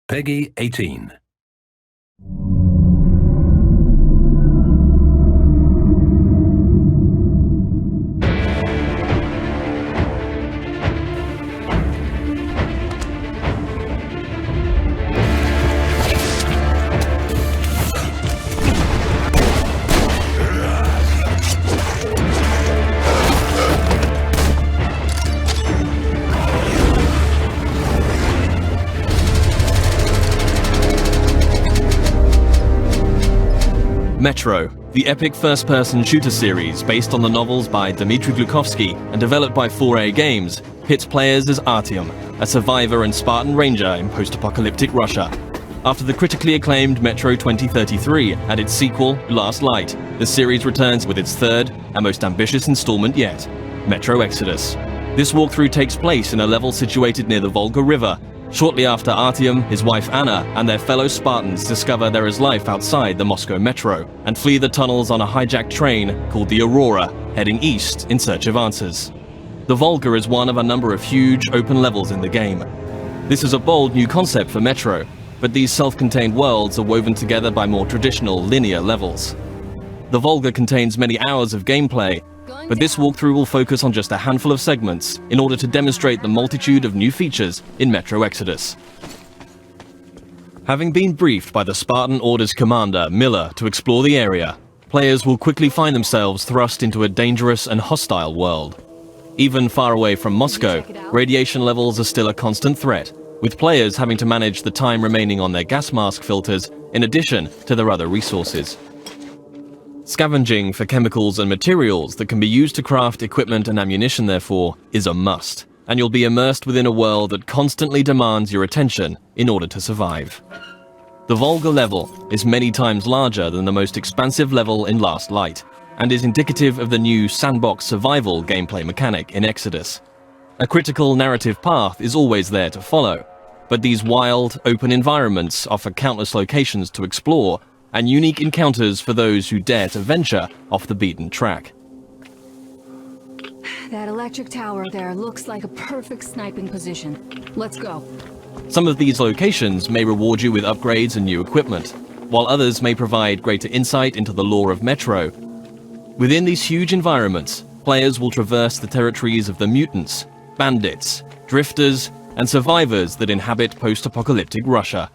Peggy 18. Metro, the epic first-person shooter series based on the novels by Dmitry Glukhovsky and developed by 4A Games, pits players as Artyom, a survivor and Spartan ranger in post-apocalyptic Russia. After the critically acclaimed Metro 2033 and its sequel, Last Light, the series returns with its third and most ambitious installment yet, Metro Exodus. This walkthrough takes place in a level situated near the Volga River, shortly after Artyom, his wife Anna, and their fellow Spartans discover there is life outside the Moscow metro and flee the tunnels on a hijacked train called the Aurora, heading east in search of answers. The Volga is one of a number of huge open levels in the game. This is a bold new concept for Metro, but these self-contained worlds are woven together by more traditional linear levels. The Volga contains many hours of gameplay, but this walkthrough will focus on just a handful of segments in order to demonstrate the multitude of new features in Metro Exodus. Having been briefed by the Spartan Orders commander, Miller, to explore the area, players will quickly find themselves thrust into a dangerous and hostile world. Even far away from Moscow, radiation levels are still a constant threat, with players having to manage the time remaining on their gas mask filters in addition to their other resources. Scavenging for chemicals and materials that can be used to craft equipment and ammunition, therefore, is a must, and you'll be immersed within a world that constantly demands your attention in order to survive. The Volga level is many times larger than the most expansive level in Last Light, and is indicative of the new sandbox survival gameplay mechanic in Exodus. A critical narrative path is always there to follow, but these wild, open environments offer countless locations to explore and unique encounters for those who dare to venture off the beaten track. That electric tower there looks like a perfect sniping position. Let's go. Some of these locations may reward you with upgrades and new equipment, while others may provide greater insight into the lore of Metro. Within these huge environments, players will traverse the territories of the mutants, bandits, drifters, and survivors that inhabit post-apocalyptic Russia.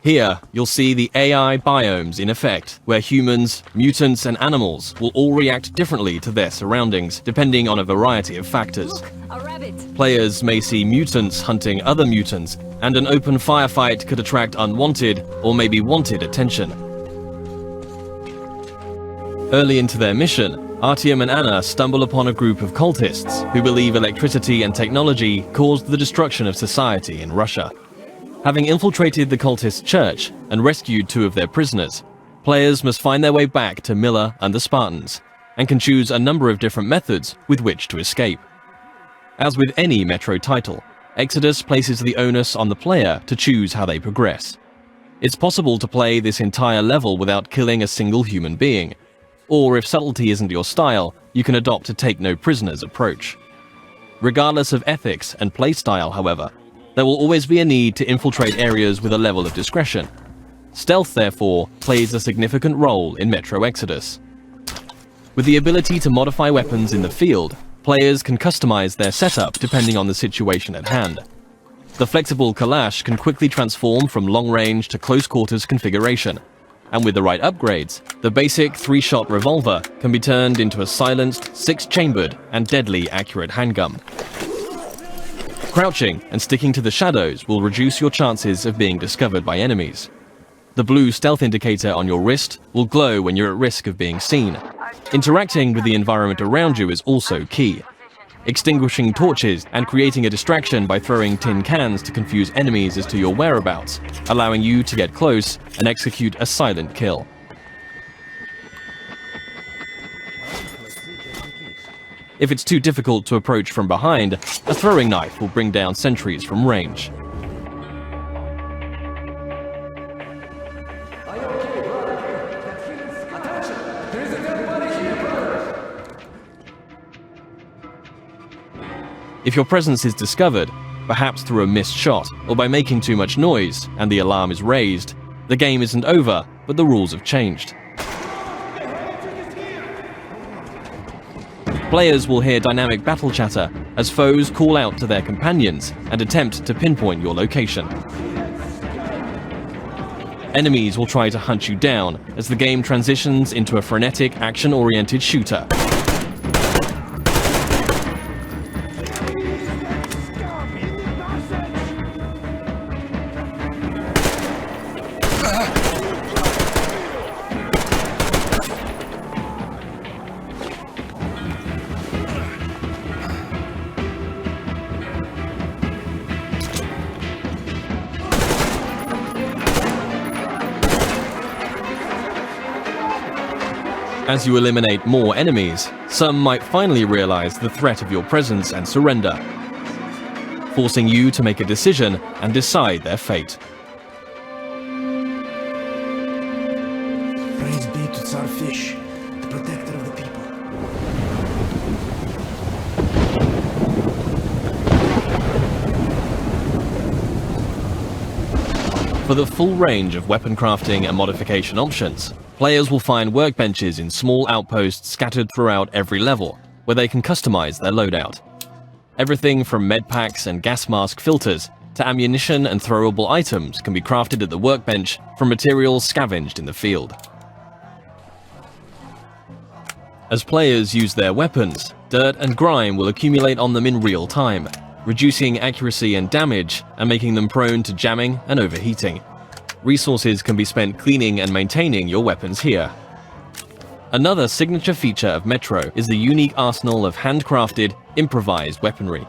Here, you'll see the AI biomes in effect, where humans, mutants, and animals will all react differently to their surroundings, depending on a variety of factors. Look, a rabbit. Players may see mutants hunting other mutants, and an open firefight could attract unwanted or maybe wanted attention. Early into their mission, Artyom and Anna stumble upon a group of cultists who believe electricity and technology caused the destruction of society in Russia. Having infiltrated the cultist church and rescued 2 of their prisoners, players must find their way back to Miller and the Spartans, and can choose a number of different methods with which to escape. As with any Metro title, Exodus places the onus on the player to choose how they progress. It's possible to play this entire level without killing a single human being, or if subtlety isn't your style, you can adopt a take-no-prisoners approach. Regardless of ethics and playstyle, however, there will always be a need to infiltrate areas with a level of discretion. Stealth, therefore, plays a significant role in Metro Exodus. With the ability to modify weapons in the field, players can customize their setup depending on the situation at hand. The flexible Kalash can quickly transform from long-range to close-quarters configuration, and with the right upgrades, the basic 3-shot revolver can be turned into a silenced, 6-chambered, and deadly accurate handgun. Crouching and sticking to the shadows will reduce your chances of being discovered by enemies. The blue stealth indicator on your wrist will glow when you're at risk of being seen. Interacting with the environment around you is also key. Extinguishing torches and creating a distraction by throwing tin cans to confuse enemies as to your whereabouts, allowing you to get close and execute a silent kill. If it's too difficult to approach from behind, a throwing knife will bring down sentries from range. If your presence is discovered, perhaps through a missed shot or by making too much noise and the alarm is raised, the game isn't over, but the rules have changed. Players will hear dynamic battle chatter as foes call out to their companions and attempt to pinpoint your location. Enemies will try to hunt you down as the game transitions into a frenetic, action-oriented shooter. As you eliminate more enemies, some might finally realize the threat of your presence and surrender, forcing you to make a decision and decide their fate. Praise be to Tsar Fish, the protector of the people. For the full range of weapon crafting and modification options, players will find workbenches in small outposts scattered throughout every level, where they can customize their loadout. Everything from medpacks and gas mask filters to ammunition and throwable items can be crafted at the workbench from materials scavenged in the field. As players use their weapons, dirt and grime will accumulate on them in real time, reducing accuracy and damage and making them prone to jamming and overheating. Resources can be spent cleaning and maintaining your weapons here. Another signature feature of Metro is the unique arsenal of handcrafted, improvised weaponry.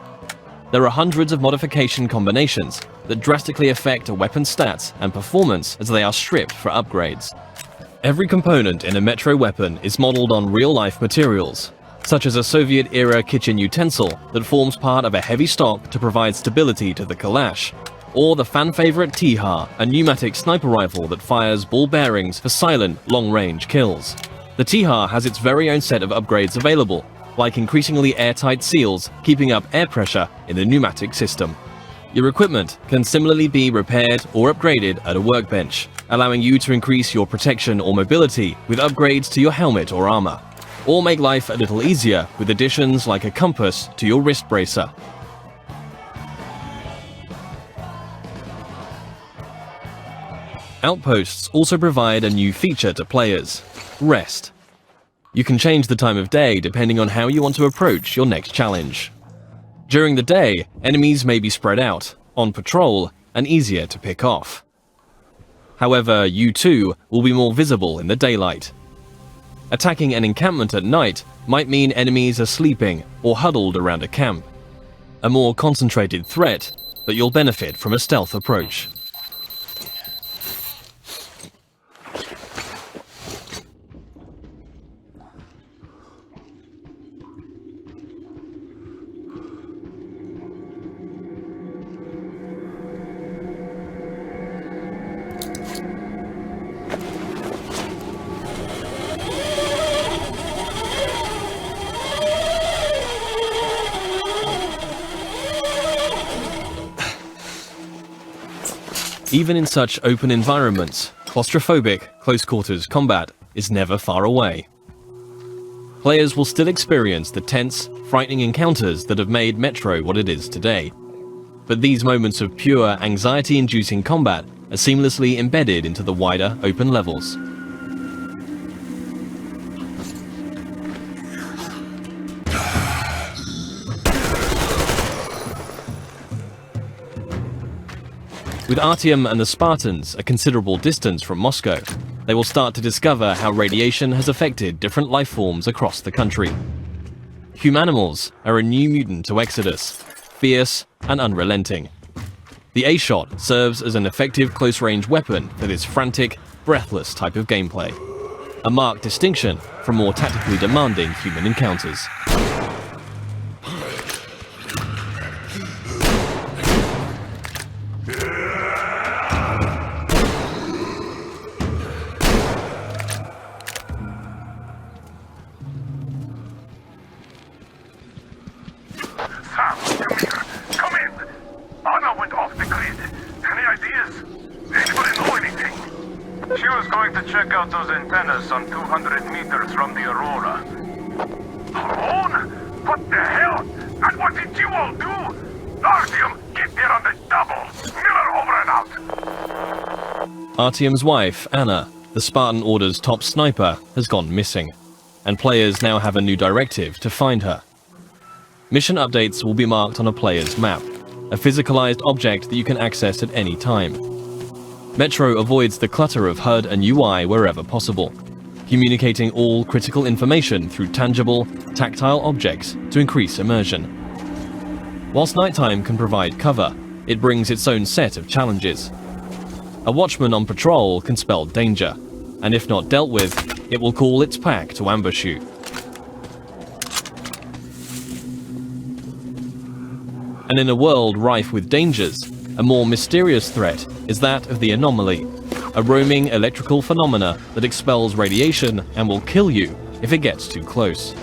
There are hundreds of modification combinations that drastically affect a weapon's stats and performance as they are stripped for upgrades. Every component in a Metro weapon is modeled on real-life materials, such as a Soviet-era kitchen utensil that forms part of a heavy stock to provide stability to the Kalash, or the fan-favorite T-HAR, a pneumatic sniper rifle that fires ball bearings for silent, long-range kills. The T-HAR has its very own set of upgrades available, like increasingly airtight seals, keeping up air pressure in the pneumatic system. Your equipment can similarly be repaired or upgraded at a workbench, allowing you to increase your protection or mobility with upgrades to your helmet or armor, or make life a little easier with additions like a compass to your wrist bracer. Outposts also provide a new feature to players: rest. You can change the time of day depending on how you want to approach your next challenge. During the day, enemies may be spread out, on patrol, and easier to pick off. However, you too will be more visible in the daylight. Attacking an encampment at night might mean enemies are sleeping or huddled around a camp. A more concentrated threat, but you'll benefit from a stealth approach. Even in such open environments, claustrophobic, close-quarters combat is never far away. Players will still experience the tense, frightening encounters that have made Metro what it is today. But these moments of pure, anxiety-inducing combat are seamlessly embedded into the wider, open levels. With Artyom and the Spartans a considerable distance from Moscow, they will start to discover how radiation has affected different life forms across the country. Humanimals are a new mutant to Exodus, fierce and unrelenting. The A-Shot serves as an effective close-range weapon for this frantic, breathless type of gameplay, a marked distinction from more tactically demanding human encounters. waiting. She was going to check out those antennas some 200 meters from the Aurora. Alone? What the hell? And what did you all do? Artyom, get there on the double. Miller over and out. Artyom's wife, Anna, the Spartan Order's top sniper, has gone missing, and players now have a new directive to find her. Mission updates will be marked on a player's map, a physicalized object that you can access at any time. Metro avoids the clutter of HUD and UI wherever possible, communicating all critical information through tangible, tactile objects to increase immersion. Whilst nighttime can provide cover, it brings its own set of challenges. A watchman on patrol can spell danger, and if not dealt with, it will call its pack to ambush you. And in a world rife with dangers, a more mysterious threat is that of the anomaly, a roaming electrical phenomena that expels radiation and will kill you if it gets too close.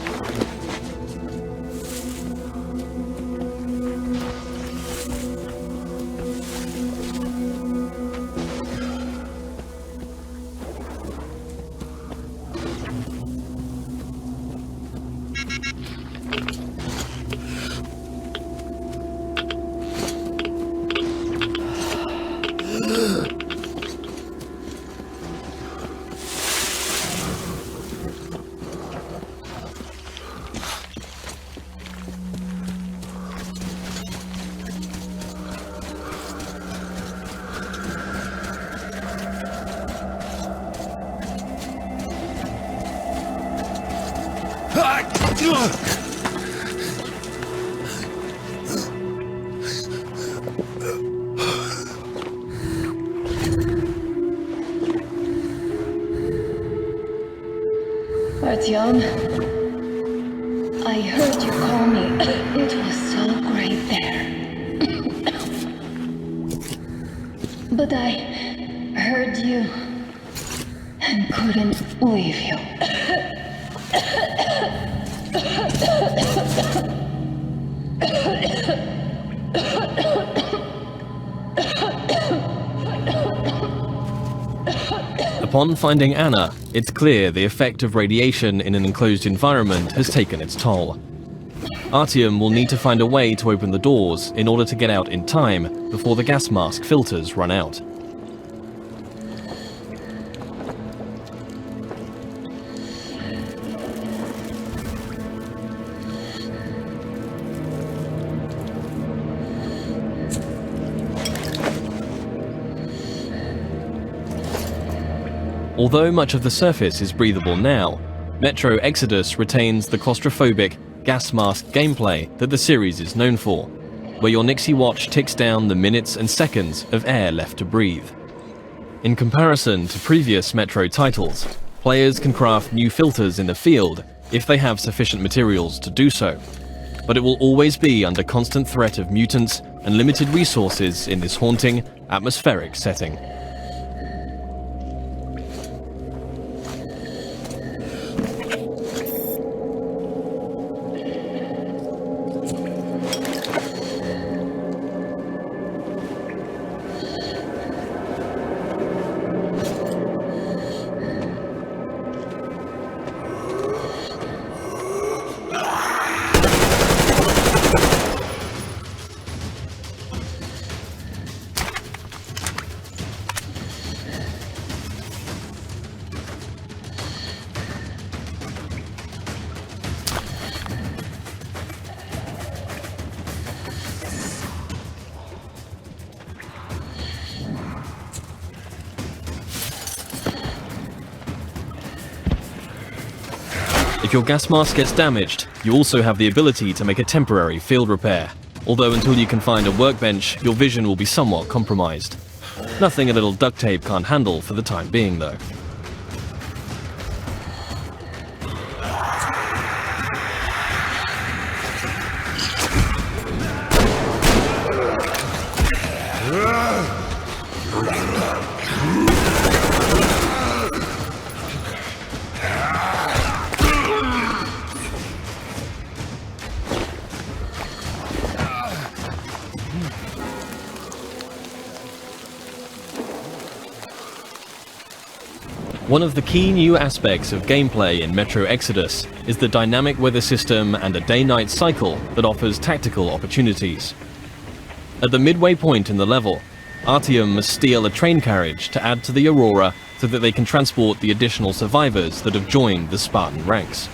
Artyom, I heard you call me. It was so great there. But I heard you and couldn't leave you. Upon finding Anna, it's clear the effect of radiation in an enclosed environment has taken its toll. Artyom will need to find a way to open the doors in order to get out in time before the gas mask filters run out. Although much of the surface is breathable now, Metro Exodus retains the claustrophobic, gas mask gameplay that the series is known for, where your Nixie watch ticks down the minutes and seconds of air left to breathe. In comparison to previous Metro titles, players can craft new filters in the field if they have sufficient materials to do so, but it will always be under constant threat of mutants and limited resources in this haunting, atmospheric setting. If your gas mask gets damaged, you also have the ability to make a temporary field repair, although until you can find a workbench, your vision will be somewhat compromised. Nothing a little duct tape can't handle for the time being, though. One of the key new aspects of gameplay in Metro Exodus is the dynamic weather system and a day-night cycle that offers tactical opportunities. At the midway point in the level, Artyom must steal a train carriage to add to the Aurora so that they can transport the additional survivors that have joined the Spartan ranks.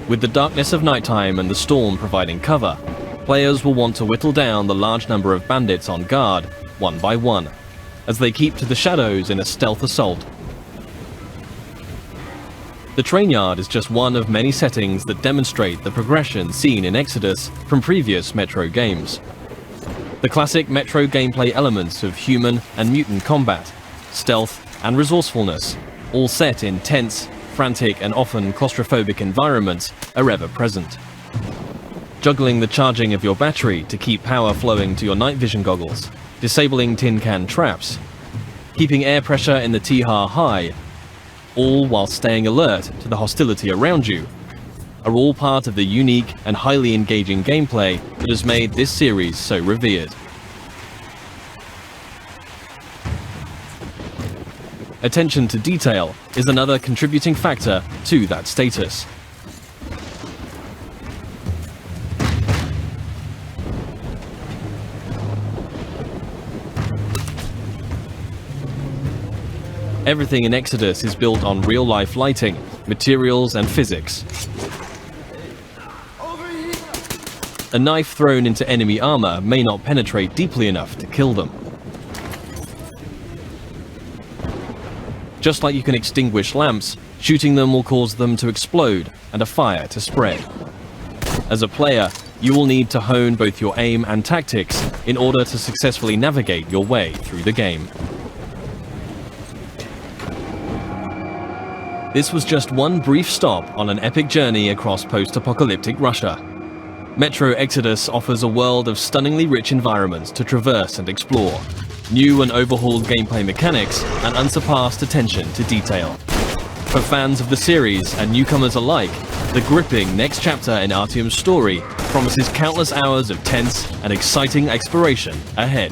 With the darkness of nighttime and the storm providing cover, players will want to whittle down the large number of bandits on guard, one by one, as they keep to the shadows in a stealth assault. The train yard is just one of many settings that demonstrate the progression seen in Exodus from previous Metro games. The classic Metro gameplay elements of human and mutant combat, stealth and resourcefulness, all set in tense, frantic and often claustrophobic environments, are ever present. Juggling the charging of your battery to keep power flowing to your night vision goggles, disabling tin can traps, keeping air pressure in the T-HAR high, all while staying alert to the hostility around you, are all part of the unique and highly engaging gameplay that has made this series so revered. Attention to detail is another contributing factor to that status. Everything in Exodus is built on real-life lighting, materials and physics. A knife thrown into enemy armor may not penetrate deeply enough to kill them. Just like you can extinguish lamps, shooting them will cause them to explode and a fire to spread. As a player, you will need to hone both your aim and tactics in order to successfully navigate your way through the game. This was just one brief stop on an epic journey across post-apocalyptic Russia. Metro Exodus offers a world of stunningly rich environments to traverse and explore, new and overhauled gameplay mechanics, and unsurpassed attention to detail. For fans of the series and newcomers alike, the gripping next chapter in Artyom's story promises countless hours of tense and exciting exploration ahead.